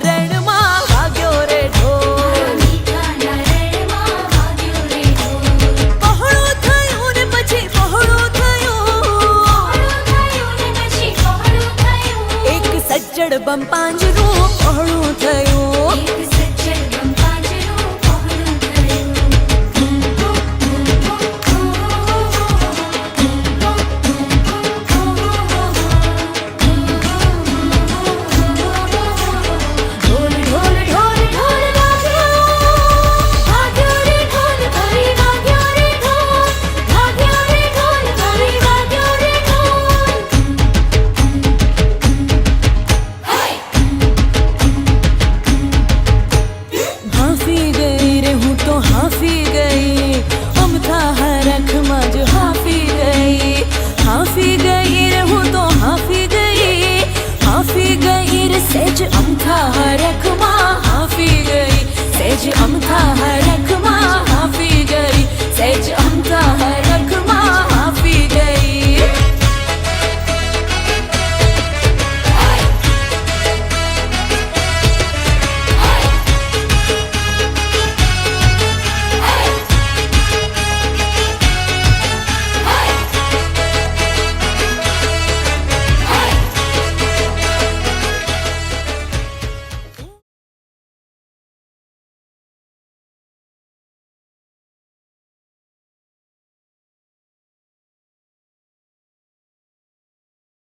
રણમાં વાગ્યો રે ઢોલ. પહોળું થયું ને પછી પહોળું થયું. એક સજ્જડ બમ પાંજરું પહોળું થયું. हाफी गई अमथा हरखમાં જ हाफी गई रे હું તો हाफी गई रे सेज अमथा हरखમાં हाफी गई सेज अमथा हरखમાં हाफी गई सेज